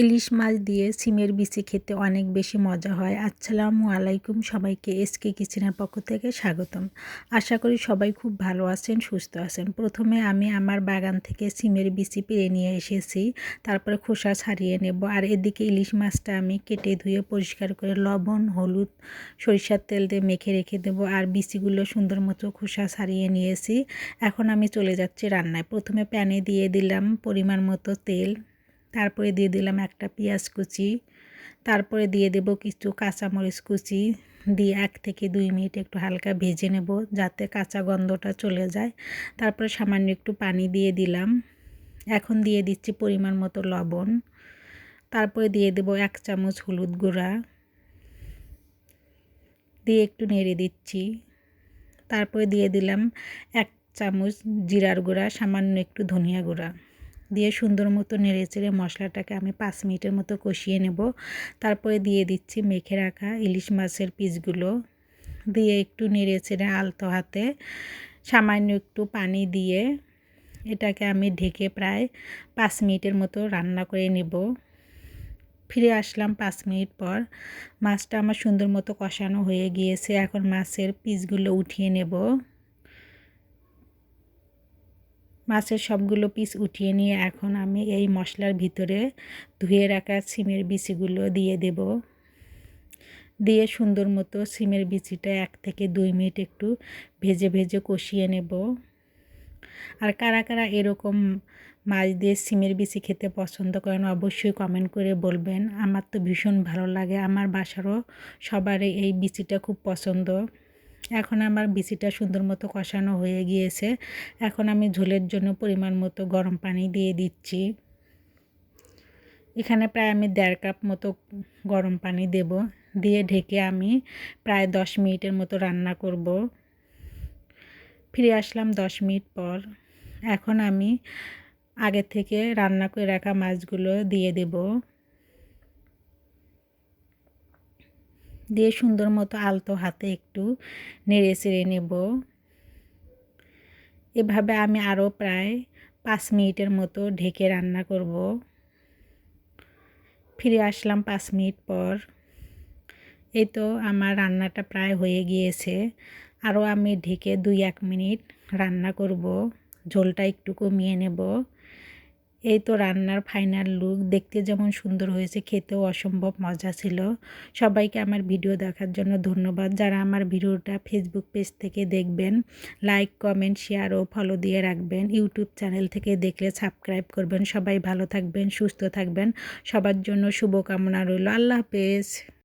ইলিশ মাছ দিয়ে সিমের বিচি খেতে অনেক বেশি মজা হয়। আসসালামু আলাইকুম, সবাইকে এসকে কিচেনের পক্ষ থেকে স্বাগতম। আশা করি সবাই খুব ভালো আছেন, সুস্থ আছেন। প্রথমে আমি আমার বাগান থেকে সিমের বিচি পেড়ে নিয়ে এসেছি, তারপরে খোসা ছাড়িয়ে নেব। আর এদিকে ইলিশ মাছটা আমি কেটে ধুয়ে পরিষ্কার করে লবণ, হলুদ, সরিষার তেল দিয়ে মেখে রেখে দেবো। আর বিচিগুলো সুন্দর মতো খোসা ছাড়িয়ে নিয়েছি। এখন আমি চলে যাচ্ছি রান্নায়। প্রথমে প্যানে দিয়ে দিলাম পরিমাণ মতো তেল, তারপরে দিয়ে দিলাম একটা পেঁয়াজ কুচি, তারপরে দিয়ে দেব কিছু কাঁচামরিচ কুচি, দিয়ে 1 থেকে 2 মিনিট একটু হালকা ভেজে নেব যাতে কাঁচা গন্ধটা চলে যায়। তারপরে সামান্য একটু পানি দিয়ে দিলাম। এখন দিয়ে দিচ্ছি পরিমাণ মতো লবণ, তারপরে দিয়ে দেব 1 চামচ হলুদ গুঁড়া, দিয়ে একটু নেড়ে দিচ্ছি। তারপরে দিয়ে দিলাম 1 চামচ জিরার গুঁড়া, সামান্য একটু ধনিয়া গুঁড়া, দিয়ে সুন্দর মতো নেড়েচেড়ে মশলাটাকে আমি 5 মিনিটের মতো কষিয়ে নেব। তারপরে দিয়ে দিচ্ছি মেখে রাখা ইলিশ মাছের পিসগুলো, দিয়ে একটু নেড়েচেড়ে আলতো হাতে সামান্য একটু পানি দিয়ে এটাকে আমি ঢেকে প্রায় 5 মিনিটের মতো রান্না করে নেব। ফিরে আসলাম 5 মিনিট পর। মাছটা আমার সুন্দর মতো কষানো হয়ে গিয়েছে। এখন মাছের পিসগুলো উঠিয়ে নেব। মাছের সবগুলো পিস উঠিয়ে নিয়ে এখন আমি এই মশলার ভিতরে ধুয়ে রাখা সিমের বিচিগুলো দিয়ে দেব। দিয়ে সুন্দর মতো সিমের বিচিটা 1 থেকে 2 মিনিট একটু ভেজে ভেজে কষিয়ে নেব। আর কারা কারা এরকম মাছ দিয়ে সিমের বিচি খেতে পছন্দ করেন অবশ্যই কমেন্ট করে বলবেন। আমার তো ভীষণ ভালো লাগে, আমার বাসারও সবারই এই বিচিটা খুব পছন্দ। এখন আমার বিচিটা সুন্দর মতো কষানো হয়ে গিয়েছে। এখন আমি ঝোলের জন্য পরিমাণ মতো গরম পানি দিয়ে দিচ্ছি। এখানে প্রায় আমি 1.5 কাপ মতো গরম পানি দেব, দিয়ে ঢেকে আমি প্রায় 10 মিনিটের মতো রান্না করব। ফিরে আসলাম 10 মিনিট পর। এখন আমি আগে থেকে রান্না করে রাখা মাছগুলো দিয়ে দেব, দিয়ে সুন্দর মতো আলতো হাতে একটু নেড়ে চেড়ে নেব। এভাবে আমি আরও প্রায় 5 মিনিটের মতো ঢেকে রান্না করব। ফিরে আসলাম 5 মিনিট পর। এই তো আমার রান্নাটা প্রায় হয়ে গিয়েছে। আরও আমি ঢেকে 2-1 মিনিট রান্না করব, ঝোলটা একটু কমিয়ে নেব। এই তো রান্নার ফাইনাল লুক। দেখতে যেমন সুন্দর হয়েছে, খেতেও অসম্ভব মজা ছিল। সবাইকে আমার ভিডিও দেখার জন্য ধন্যবাদ। যারা আমার ভিডিওটা ফেসবুক পেজ থেকে দেখবেন, লাইক, কমেন্ট, শেয়ার ও ফলো দিয়ে রাখবেন। ইউটিউব চ্যানেল থেকে দেখলে সাবস্ক্রাইব করবেন। সবাই ভালো থাকবেন, সুস্থ থাকবেন। সবার জন্য শুভকামনা রইল। আল্লাহ হাফেজ।